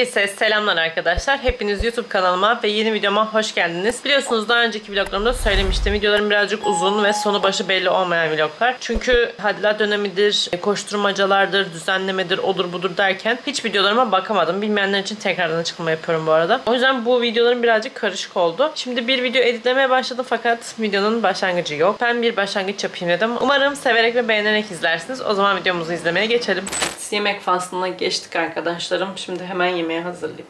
Herkese selamlar arkadaşlar. Hepiniz YouTube kanalıma ve yeni videoma hoş geldiniz. Biliyorsunuz daha önceki vloglarımda söylemiştim. Videolarım birazcık uzun ve sonu başı belli olmayan vloglar. Çünkü hadiler dönemidir, koşturmacalardır, düzenlemedir, odur budur derken hiç videolarıma bakamadım. Bilmeyenler için tekrardan açıklama yapıyorum bu arada. O yüzden bu videolarım birazcık karışık oldu. Şimdi bir video editlemeye başladım fakat videonun başlangıcı yok. Ben bir başlangıç yapayım dedim. Umarım severek ve beğenerek izlersiniz. O zaman videomuzu izlemeye geçelim. Yemek faslına geçtik arkadaşlarım. Şimdi hemen yemeği hazırlayayım.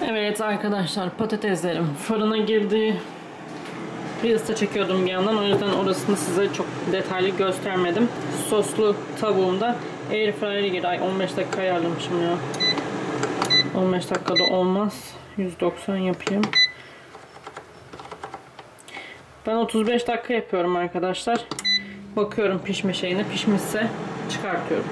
Evet arkadaşlar, patateslerim fırına girdi. Reels de çekiyordum bir yandan, o yüzden orasını size çok detaylı göstermedim. Soslu tavuğumda airfryer'e girdi. Ay 15 dakika ayarlamışım ya. 15 dakikada olmaz. 190 yapayım. Ben 35 dakika yapıyorum arkadaşlar. Bakıyorum pişme şeyine, pişmişse çıkartıyorum.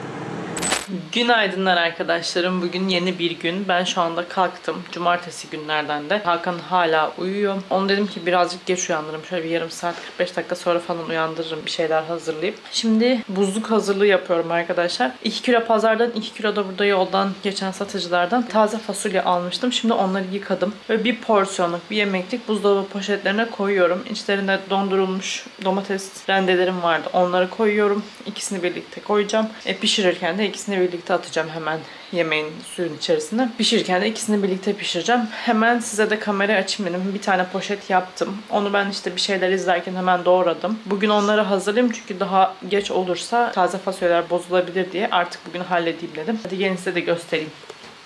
Günaydınlar arkadaşlarım. Bugün yeni bir gün. Ben şu anda kalktım. Cumartesi günlerden de. Hakan hala uyuyor. Onu dedim ki birazcık geç uyandırırım. Şöyle bir yarım saat 45 dakika sonra falan uyandırırım. Bir şeyler hazırlayıp. Şimdi buzluk hazırlığı yapıyorum arkadaşlar. 2 kilo pazardan, 2 kilo da burada yoldan geçen satıcılardan taze fasulye almıştım. Şimdi onları yıkadım. Ve bir porsiyonluk, bir yemeklik buzdolabı poşetlerine koyuyorum. İçlerinde dondurulmuş domates rendelerim vardı. Onları koyuyorum. İkisini birlikte koyacağım. Pişirirken de ikisini birlikte atacağım hemen yemeğin suyun içerisine. Pişirirken de ikisini birlikte pişireceğim. Hemen size de kamerayı açayım dedim. Bir tane poşet yaptım. Onu ben işte bir şeyler izlerken hemen doğradım. Bugün onları hazırlayayım çünkü daha geç olursa taze fasulyeler bozulabilir diye artık bugün halledeyim dedim. Hadi gelin size de göstereyim.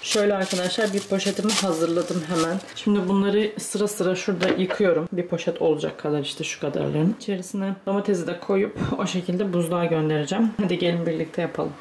Şöyle arkadaşlar bir poşetimi hazırladım hemen. Şimdi bunları sıra sıra şurada yıkıyorum. Bir poşet olacak kadar, işte şu kadarların. İçerisine domatesi de koyup o şekilde buzluğa göndereceğim. Hadi gelin birlikte yapalım.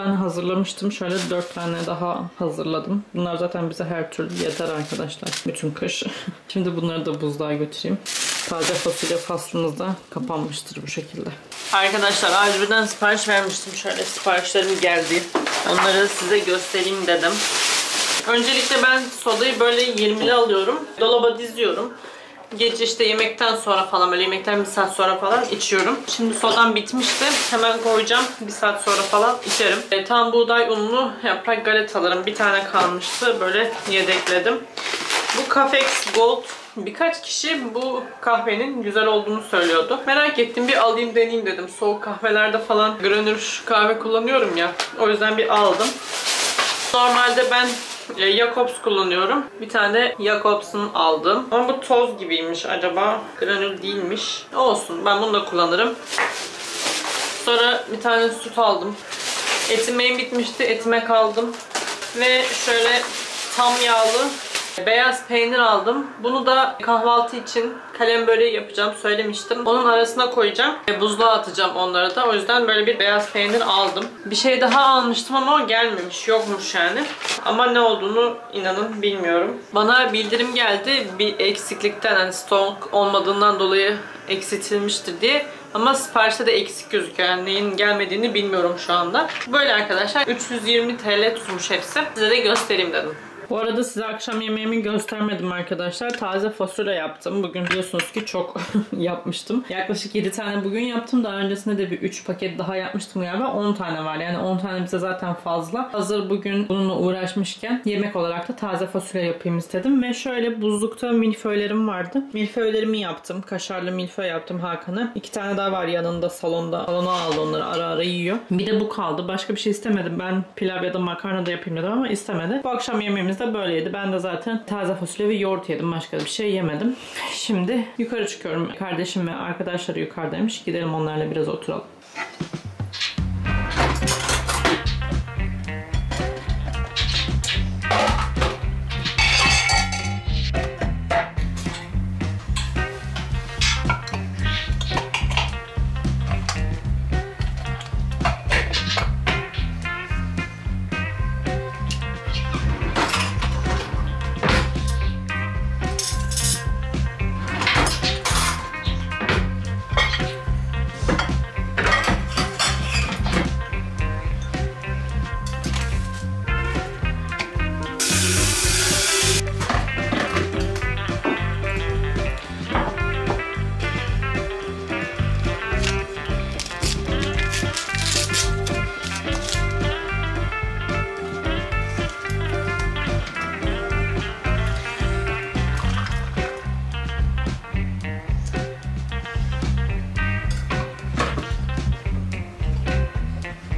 tane hazırlamıştım. Şöyle 4 tane daha hazırladım. Bunlar zaten bize her türlü yeter arkadaşlar. Bütün kış. Şimdi bunları da buzluğa götüreyim. Taze fasulye faslımız da kapanmıştır bu şekilde. Arkadaşlar A101'den sipariş vermiştim. Şöyle siparişlerim geldi. Onları size göstereyim dedim. Öncelikle ben sodayı böyle 20'li alıyorum. Dolaba diziyorum. Gece işte yemekten sonra falan, böyle yemekten 1 saat sonra falan içiyorum. Şimdi sodam bitmişti. Hemen koyacağım. 1 saat sonra falan içerim. Tam buğday unlu yaprak galetalarım bir tane kalmıştı. Böyle yedekledim. Bu Cafex Gold. Birkaç kişi bu kahvenin güzel olduğunu söylüyordu. Merak ettim, bir alayım deneyeyim dedim. Soğuk kahvelerde falan granür kahve kullanıyorum ya. O yüzden bir aldım. Normalde ben Jacobs kullanıyorum. Bir tane Jacobs'un aldım. Ama bu toz gibiymiş. Acaba granül değilmiş. Olsun, ben bunu da kullanırım. Sonra bir tane süt aldım. Etimeğim bitmişti. Etime aldım. Ve şöyle tam yağlı beyaz peynir aldım. Bunu da kahvaltı için kalem böreği yapacağım, söylemiştim. Onun arasına koyacağım. Buzluğa atacağım onları da. O yüzden böyle bir beyaz peynir aldım. Bir şey daha almıştım ama o gelmemiş. Yokmuş yani. Ama ne olduğunu inanın bilmiyorum. Bana bildirim geldi. Bir eksiklikten, hani stok olmadığından dolayı eksiltilmiştir diye. Ama siparişte de eksik gözüküyor. Yani neyin gelmediğini bilmiyorum şu anda. Böyle arkadaşlar. 320 TL tutmuş hepsi. Size de göstereyim dedim. Bu arada size akşam yemeğimi göstermedim arkadaşlar. Taze fasulye yaptım. Bugün biliyorsunuz ki çok yapmıştım. Yaklaşık 7 tane bugün yaptım. Daha öncesinde de bir 3 paket daha yapmıştım galiba. 10 tane var. Yani 10 tane bize zaten fazla. Hazır bugün bununla uğraşmışken yemek olarak da taze fasulye yapayım istedim. Ve şöyle buzlukta milföylerim vardı. Milföylerimi yaptım. Kaşarlı milföy yaptım Hakan'a. 2 tane daha var yanında salonda. Salona aldı onları, ara ara yiyor. Bir de bu kaldı. Başka bir şey istemedim. Ben pilav ya da makarna da yapayım dedim ama istemedi. Bu akşam yemeğimiz de böyleydi. Ben de zaten taze fasulye ve yoğurt yedim. Başka bir şey yemedim. Şimdi yukarı çıkıyorum. Kardeşim ve arkadaşları yukarıdaymış. Gidelim onlarla biraz oturalım.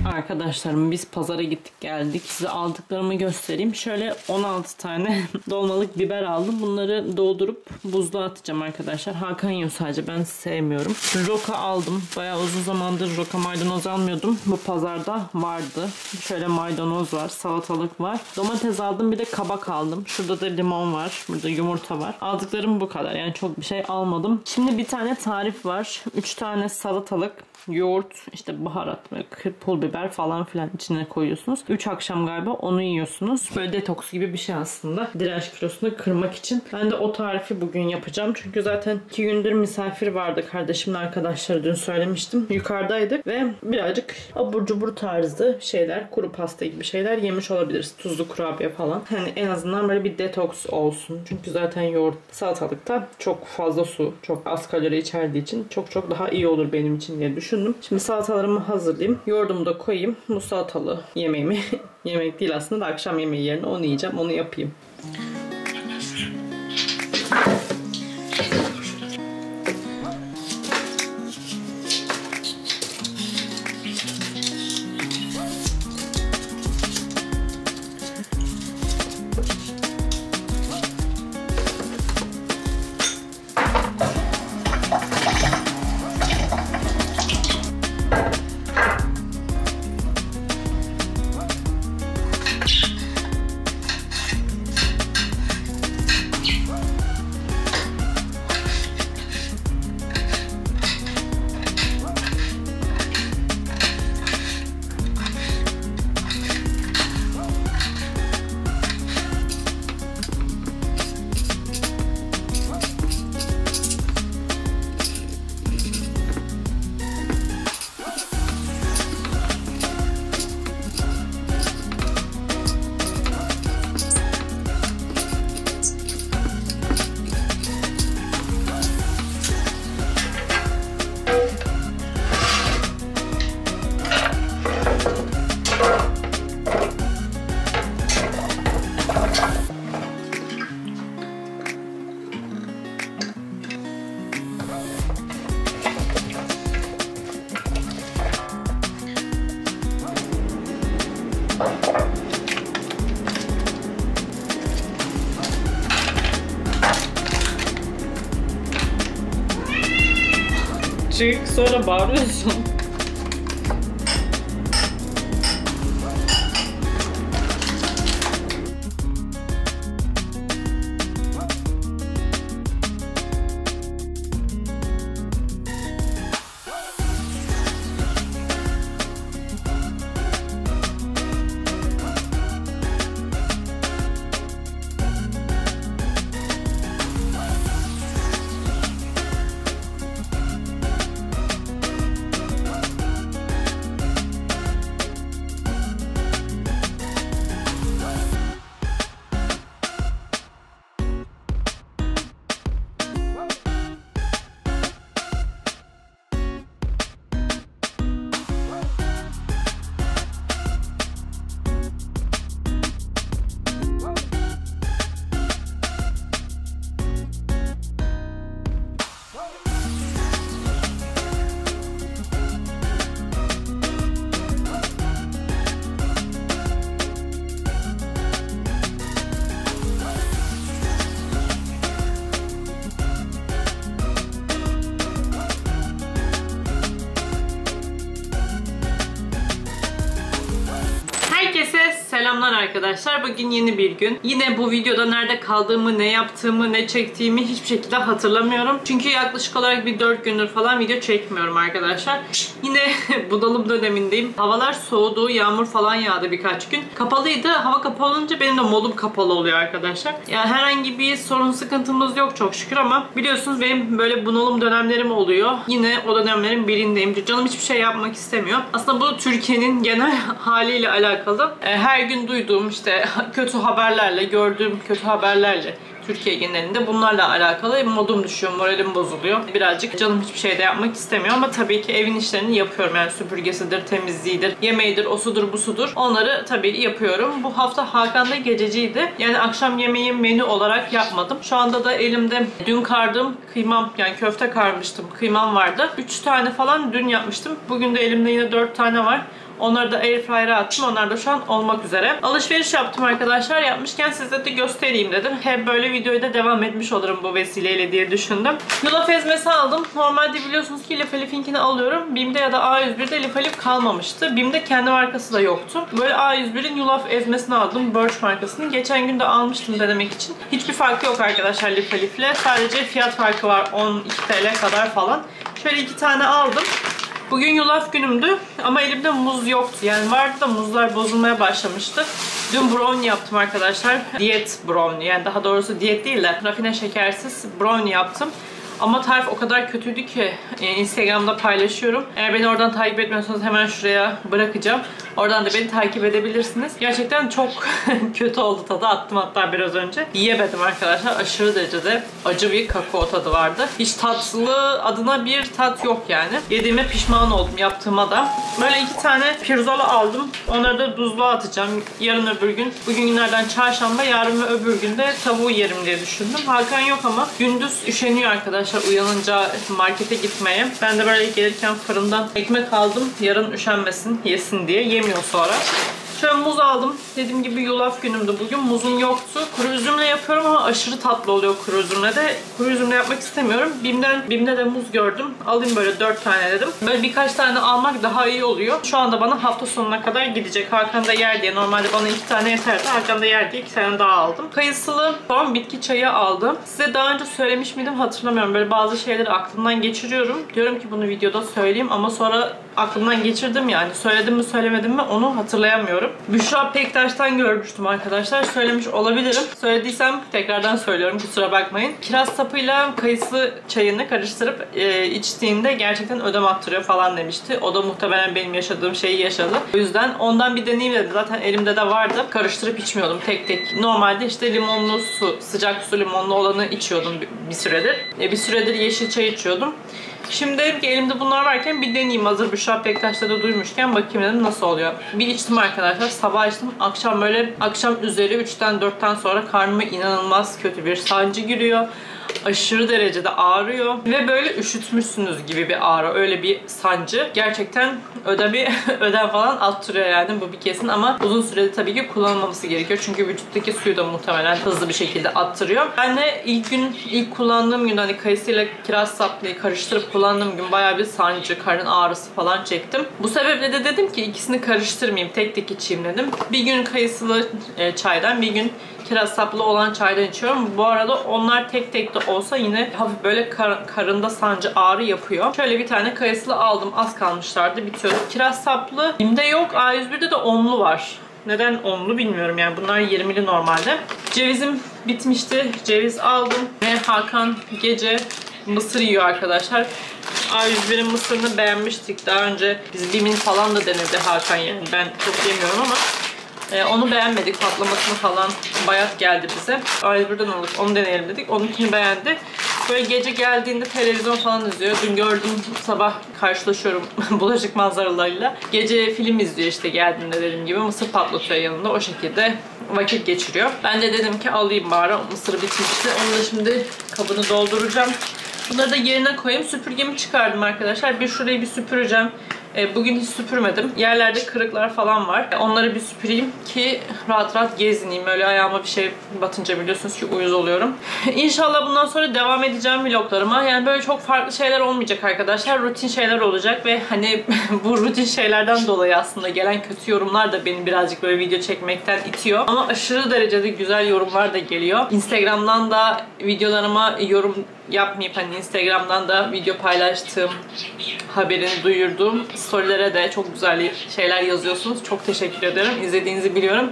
Arkadaşlarım biz pazara gittik geldik. Size aldıklarımı göstereyim. Şöyle 16 tane dolmalık biber aldım. Bunları doldurup buzluğa atacağım arkadaşlar. Hakan yiyor sadece, ben sevmiyorum. Roka aldım. Bayağı uzun zamandır roka maydanoz almıyordum. Bu pazarda vardı. Şöyle maydanoz var, salatalık var. Domates aldım, bir de kabak aldım. Şurada da limon var. Burada yumurta var. Aldıklarım bu kadar. Yani çok bir şey almadım. Şimdi bir tane tarif var. 3 tane salatalık, yoğurt, işte baharat, pul biber falan filan içine koyuyorsunuz. 3 akşam galiba onu yiyorsunuz. Böyle detoks gibi bir şey aslında. Direnç kilosunu kırmak için. Ben de o tarifi bugün yapacağım. Çünkü zaten 2 gündür misafir vardı. Kardeşimin arkadaşları, dün söylemiştim. Yukarıdaydık ve birazcık abur cubur tarzı şeyler, kuru pasta gibi şeyler yemiş olabiliriz. Tuzlu kurabiye falan. Hani en azından böyle bir detoks olsun. Çünkü zaten yoğurt, salatalıkta çok fazla su, çok az kalori içerdiği için çok daha iyi olur benim için diye düşündüm. Şimdi salatalarımı hazırlayayım. Yoğurdumu da koyayım. Bu salatalı yemeğimi yemek değil aslında da akşam yemeği yerine onu yiyeceğim. Onu yapayım. çık sonra bağırıyorsun. Herkese selamlar arkadaşlar. Bugün yeni bir gün. Yine bu videoda nerede kaldığımı, ne yaptığımı, ne çektiğimi hiçbir şekilde hatırlamıyorum. Çünkü yaklaşık olarak bir 4 gündür falan video çekmiyorum arkadaşlar. Yine bunalım dönemindeyim. Havalar soğudu, yağmur falan yağdı birkaç gün. Kapalıydı. Hava kapalı olunca benim de modum kapalı oluyor arkadaşlar. Yani herhangi bir sorun sıkıntımız yok çok şükür ama biliyorsunuz benim böyle bunalım dönemlerim oluyor. Yine o dönemlerin birindeyim. Canım hiçbir şey yapmak istemiyor. Aslında bu Türkiye'nin genel haliyle alakalı. Her gün duyduğum işte kötü haberlerle, gördüğüm kötü haberlerle Türkiye genelinde bunlarla alakalı modum düşüyor, moralim bozuluyor. Birazcık canım hiçbir şey de yapmak istemiyor ama tabii ki evin işlerini yapıyorum. Yani süpürgesidir, temizliğidir, yemeğidir, o sudur, bu sudur. Onları tabii yapıyorum. Bu hafta Hakan'da gececiydi. Yani akşam yemeği menü olarak yapmadım. Şu anda da elimde dün kardığım kıymam, yani köfte karmıştım. Kıymam vardı. 3 tane falan dün yapmıştım. Bugün de elimde yine 4 tane var. Onları da airfryer'a attım. Onlar da şu an olmak üzere. Alışveriş yaptım arkadaşlar. Yapmışken size de göstereyim dedim. Hem böyle videoyu da devam etmiş olurum bu vesileyle diye düşündüm. Yulaf ezmesi aldım. Normalde biliyorsunuz ki Elif Elif'inkini alıyorum. BİM'de ya da A101'de Elif Elif kalmamıştı. BİM'de kendi markası da yoktu. Böyle A101'in yulaf ezmesini aldım. Birch markasını. Geçen gün de almıştım denemek için. Hiçbir farkı yok arkadaşlar Elif Elif'le. Sadece fiyat farkı var. 12 TL kadar falan. Şöyle 2 tane aldım. Bugün yulaf günümdü ama elimde muz yoktu. Yani vardı da muzlar bozulmaya başlamıştı. Dün brownie yaptım arkadaşlar. Diyet brownie. Yani daha doğrusu diyet değil de rafine şekersiz brownie yaptım. Ama tarif o kadar kötüydü ki Instagram'da paylaşıyorum. Eğer beni oradan takip etmiyorsanız hemen şuraya bırakacağım. Oradan da beni takip edebilirsiniz. Gerçekten çok kötü oldu tadı. Attım hatta biraz önce. Yiyemedim arkadaşlar. Aşırı derecede acı bir kakao tadı vardı. Hiç tatlı adına bir tat yok yani. Yediğime pişman oldum yaptığıma da. Böyle 2 tane pirzola aldım. Onları da buzluğa atacağım. Yarın öbür gün. Bugün günlerden çarşamba. Yarın ve öbür gün de tavuğu yerim diye düşündüm. Hakan yok ama gündüz üşeniyor arkadaşlar uyanınca markete gitmeye. Ben de böyle gelirken fırından ekmek aldım. Yarın üşenmesin, yesin diye. Yemiyor sonra. Şöyle muz aldım. Dediğim gibi yulaf günümdü bugün. Muzum yoktu. Kuru üzümle yapıyorum ama aşırı tatlı oluyor kuru üzümle de. Kuru üzümle yapmak istemiyorum. BİM'de de muz gördüm. Alayım böyle 4 tane dedim. Böyle birkaç tane almak daha iyi oluyor. Şu anda bana hafta sonuna kadar gidecek. Hakan da yer diye. Normalde bana 2 tane yeterdi. Hakan da yer diye 2 tane daha aldım. Kayısılı falan bitki çayı aldım. Size daha önce söylemiş miydim hatırlamıyorum. Böyle bazı şeyleri aklımdan geçiriyorum. Diyorum ki bunu videoda söyleyeyim ama sonra aklımdan geçirdim yani. Söyledim mi söylemedim mi onu hatırlayamıyorum. Büşra Pektaş'tan görmüştüm arkadaşlar. Söylemiş olabilirim. Söylediysem tekrardan söylüyorum. Kusura bakmayın. Kiraz sapıyla kayısı çayını karıştırıp içtiğinde gerçekten ödem attırıyor falan demişti. O da muhtemelen benim yaşadığım şeyi yaşadı. O yüzden ondan bir deneyim dedim. Zaten elimde de vardı. Karıştırıp içmiyordum tek tek. Normalde işte limonlu su, sıcak su limonlu olanı içiyordum bir süredir. Bir süredir yeşil çay içiyordum. Şimdi dedim ki elimde bunlar varken bir deneyeyim. Hazır Büşra Pektaş'ta da duymuşken bakayım dedim nasıl oluyor. Bir içtim arkadaşlar. Sabah içtim. Akşam böyle akşam üzeri 3'ten 4'ten sonra karnıma inanılmaz kötü bir sancı giriyor. aşırı derecede ağrıyor ve böyle üşütmüşsünüz gibi bir ağrı, öyle bir sancı. Gerçekten ödem falan attırıyor yani, bu bir kesin, ama uzun sürede tabii ki kullanılmaması gerekiyor. Çünkü vücuttaki suyu da muhtemelen hızlı bir şekilde attırıyor. Ben de ilk kullandığım gün hani kayısıyla kiraz saplıyı karıştırıp kullandığım gün bayağı bir sancı, karın ağrısı falan çektim. Bu sebeple de dedim ki ikisini karıştırmayayım, tek tek içeyim dedim. Bir gün kayısılı çaydan, bir gün kiraz saplı olan çaydan içiyorum. Bu arada onlar tek tek de olsa yine hafif böyle karında sancı, ağrı yapıyor. Şöyle bir tane kayısılı aldım. Az kalmışlardı, bitiyordu. Kiraz saplı Bim'de yok. A101'de de 10'lu var. Neden 10'lu bilmiyorum yani. Bunlar 20'li normalde. Cevizim bitmişti. Ceviz aldım. Ve Hakan gece mısır yiyor arkadaşlar. A101'in mısırını beğenmiştik. Daha önce biz Bim'in falan da denedi Hakan yani. Ben çok yemiyorum ama onu beğenmedik. Patlamasını falan bayat geldi bize. A101'den alıp onu deneyelim dedik. Onunkini beğendi. Böyle gece geldiğinde televizyon falan izliyor. Dün gördüm, sabah karşılaşıyorum bulaşık manzaralarıyla. Gece film izliyor işte geldiğinde, dediğim gibi. Mısır patlatıyor yanında. O şekilde vakit geçiriyor. Ben de dedim ki alayım bari. Mısır bitmişti. Onu da şimdi kabını dolduracağım. Bunları da yerine koyayım. Süpürgemi çıkardım arkadaşlar. Şurayı bir süpüreceğim. Bugün hiç süpürmedim. Yerlerde kırıklar falan var. Onları bir süpüreyim ki rahat rahat gezineyim. Öyle ayağıma bir şey batınca biliyorsunuz ki uyuz oluyorum. İnşallah bundan sonra devam edeceğim vloglarıma. Yani böyle çok farklı şeyler olmayacak arkadaşlar. Rutin şeyler olacak ve hani bu rutin şeylerden dolayı aslında gelen kötü yorumlar da beni birazcık böyle video çekmekten itiyor. Ama aşırı derecede güzel yorumlar da geliyor. Instagram'dan da videolarıma yorum yapmayıp hani Instagram'dan da video paylaştığım, haberini duyurduğum storylere de çok güzel şeyler yazıyorsunuz. Çok teşekkür ederim. İzlediğinizi biliyorum.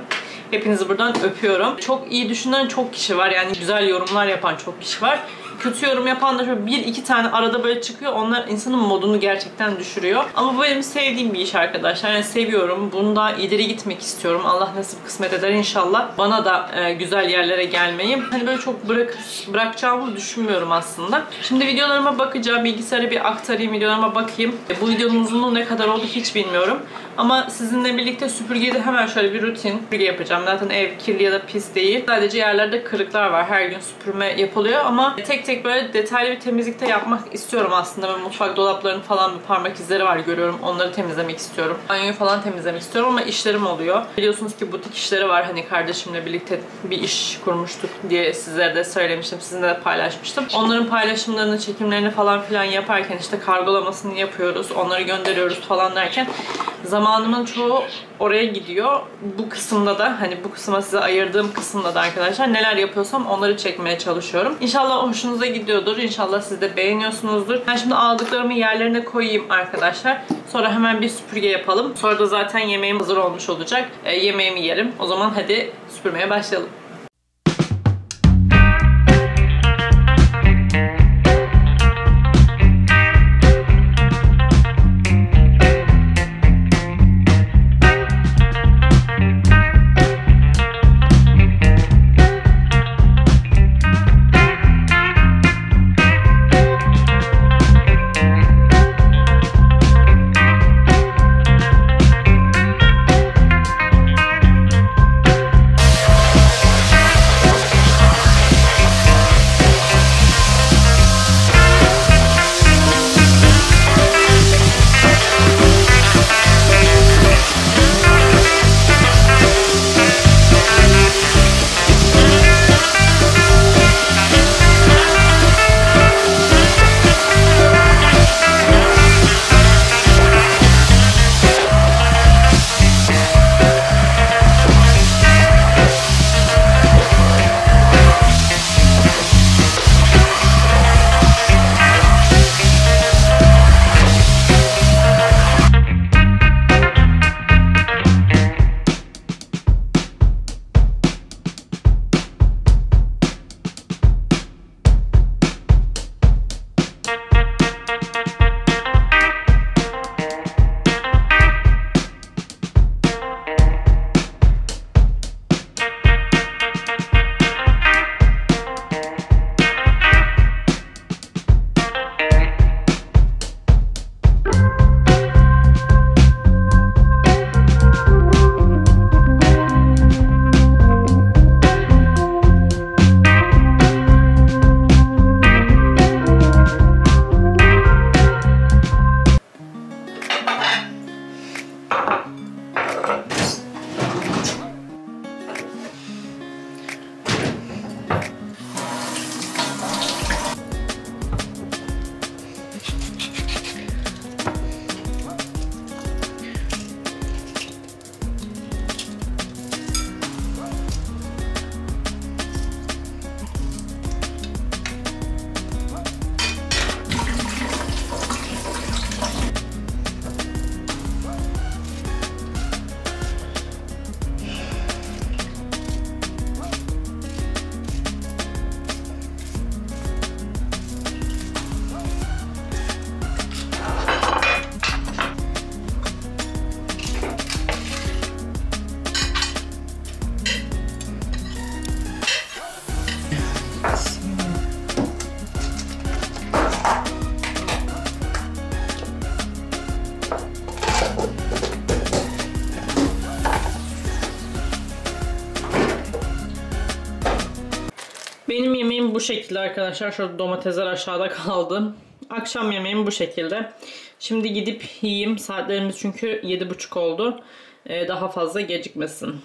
Hepinizi buradan öpüyorum. Çok iyi düşünen çok kişi var. Yani güzel yorumlar yapan çok kişi var. Kötü yorum yapan da şöyle bir iki tane arada böyle çıkıyor. Onlar insanın modunu gerçekten düşürüyor. Ama bu benim sevdiğim bir iş arkadaşlar. Yani seviyorum. Bunda ileri gitmek istiyorum. Allah nasip kısmet eder inşallah. Bana da güzel yerlere gelmeyi. Hani böyle çok bırakacağımı düşünmüyorum aslında. Şimdi videolarıma bakacağım. Bilgisayarı bir aktarayım. Videolarıma bakayım. Bu videonun uzunluğu ne kadar oldu hiç bilmiyorum. Ama sizinle birlikte süpürgede hemen şöyle bir rutin süpürge yapacağım. Zaten ev kirli ya da pis değil. Sadece yerlerde kırıklar var. Her gün süpürme yapılıyor ama tek tek böyle detaylı bir temizlikte yapmak istiyorum aslında. Böyle mutfak dolaplarının falan bir parmak izleri var, görüyorum. Onları temizlemek istiyorum. Banyoyu falan temizlemek istiyorum ama işlerim oluyor. Biliyorsunuz ki butik işleri var. Hani kardeşimle birlikte bir iş kurmuştuk diye sizlere de söylemiştim. Sizinle de paylaşmıştım. Onların paylaşımlarını, çekimlerini falan filan yaparken işte kargolamasını yapıyoruz. Onları gönderiyoruz falan derken zamanımın çoğu oraya gidiyor. Bu kısımda da hani bu kısma size ayırdığım kısımda da arkadaşlar neler yapıyorsam onları çekmeye çalışıyorum. İnşallah hoşunuza gidiyordur. İnşallah siz de beğeniyorsunuzdur. Ben şimdi aldıklarımı yerlerine koyayım arkadaşlar. Sonra hemen bir süpürge yapalım. Sonra da zaten yemeğim hazır olmuş olacak. Yemeğimi yerim. O zaman hadi süpürmeye başlayalım. şekilde arkadaşlar. Şurada domatesler aşağıda kaldı. Akşam yemeğim bu şekilde. Şimdi gidip yiyeyim. Saatlerimiz çünkü 7:30 oldu. Daha fazla gecikmesin.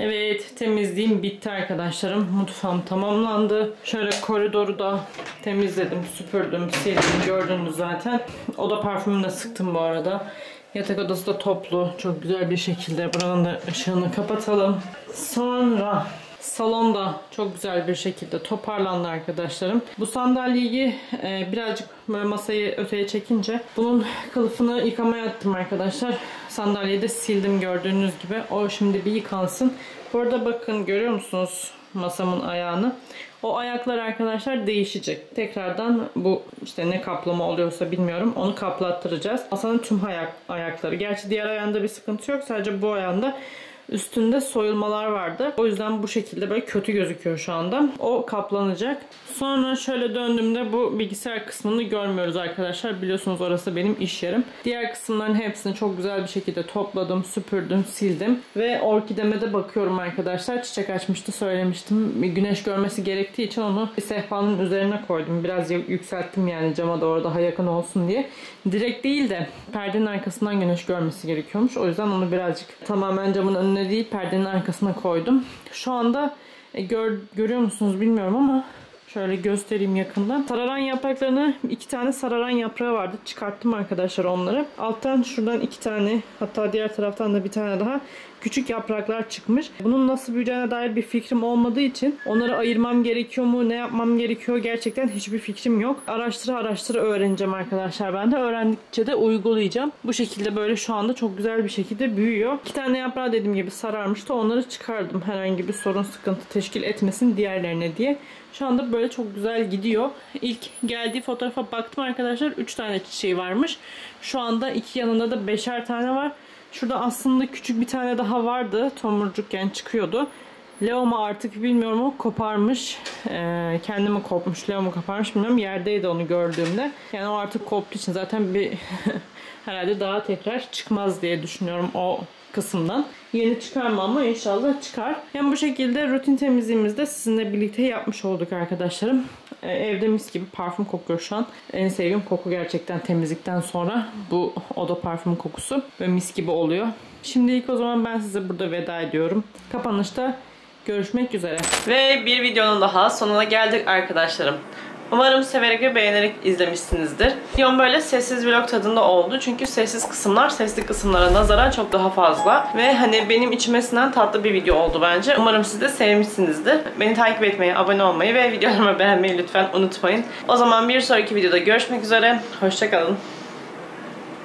Evet, temizliğim bitti arkadaşlarım. Mutfağım tamamlandı. Şöyle koridoru da temizledim, süpürdüm, sildim. Gördünüz zaten. Oda parfümünü de sıktım bu arada. Yatak odası da toplu. Çok güzel bir şekilde. Buranın da ışığını kapatalım. Sonra salonda çok güzel bir şekilde toparlandı arkadaşlarım. Bu sandalyeyi birazcık böyle masayı öteye çekince bunun kılıfını yıkamaya attım arkadaşlar. Sandalyeyi de sildim gördüğünüz gibi. O şimdi bir yıkansın. Bu arada bakın, görüyor musunuz masamın ayağını? O ayaklar arkadaşlar değişecek. Tekrardan bu işte ne kaplama oluyorsa bilmiyorum, onu kaplattıracağız. Masanın tüm ayakları. Gerçi diğer ayağında bir sıkıntı yok. Sadece bu ayağında üstünde soyulmalar vardı. O yüzden bu şekilde böyle kötü gözüküyor şu anda. O kaplanacak. Sonra şöyle döndüğümde bu bilgisayar kısmını görmüyoruz arkadaşlar. Biliyorsunuz orası benim iş yerim. Diğer kısımların hepsini çok güzel bir şekilde topladım, süpürdüm, sildim. Ve orkideme de bakıyorum arkadaşlar. Çiçek açmıştı, söylemiştim. Güneş görmesi gerektiği için onu bir sehpanın üzerine koydum. Biraz yükselttim yani cama doğru daha yakın olsun diye. Direkt değil de perdenin arkasından güneş görmesi gerekiyormuş. O yüzden onu birazcık tamamen camın önüne değil perdenin arkasına koydum. Şu anda görüyor musunuz bilmiyorum ama şöyle göstereyim yakından. Sararan yapraklarını, 2 tane sararan yaprağı vardı. Çıkarttım arkadaşlar onları. Alttan şuradan 2 tane, hatta diğer taraftan da bir tane daha küçük yapraklar çıkmış. Bunun nasıl büyüyeceğine dair bir fikrim olmadığı için onları ayırmam gerekiyor mu, ne yapmam gerekiyor gerçekten hiçbir fikrim yok. Araştıra öğreneceğim arkadaşlar ben de. Öğrendikçe de uygulayacağım. Bu şekilde böyle şu anda çok güzel bir şekilde büyüyor. 2 tane yaprağı dediğim gibi sararmıştı. Onları çıkardım. Herhangi bir sorun, sıkıntı teşkil etmesin diğerlerine diye. Şu anda böyle çok güzel gidiyor. İlk geldiği fotoğrafa baktım arkadaşlar. 3 tane çiçeği varmış. Şu anda iki yanında da 5'er tane var. Şurada aslında küçük bir tane daha vardı. Tomurcukken çıkıyordu. Leo mu artık bilmiyorum, o koparmış. Kendi mi kopmuş, Leo mu koparmış bilmiyorum. Yerdeydi onu gördüğümde. Yani o artık koptuğu için zaten bir herhalde daha tekrar çıkmaz diye düşünüyorum o kısımdan. Yeni çıkarma ama inşallah çıkar. Yani bu şekilde rutin temizliğimizi de sizinle birlikte yapmış olduk arkadaşlarım. Evde mis gibi parfüm kokuyor şu an. En sevdiğim koku gerçekten temizlikten sonra bu oda parfüm kokusu. Ve mis gibi oluyor. Şimdilik o zaman ben size burada veda ediyorum. Kapanışta görüşmek üzere. Ve bir videonun daha sonuna geldik arkadaşlarım. Umarım severek ve beğenerek izlemişsinizdir. Videom böyle sessiz vlog tadında oldu. Çünkü sessiz kısımlar sesli kısımlara nazaran çok daha fazla. Ve hani benim içime sinen tatlı bir video oldu bence. Umarım siz de sevmişsinizdir. Beni takip etmeyi, abone olmayı ve videolarımı beğenmeyi lütfen unutmayın. O zaman bir sonraki videoda görüşmek üzere. Hoşça kalın.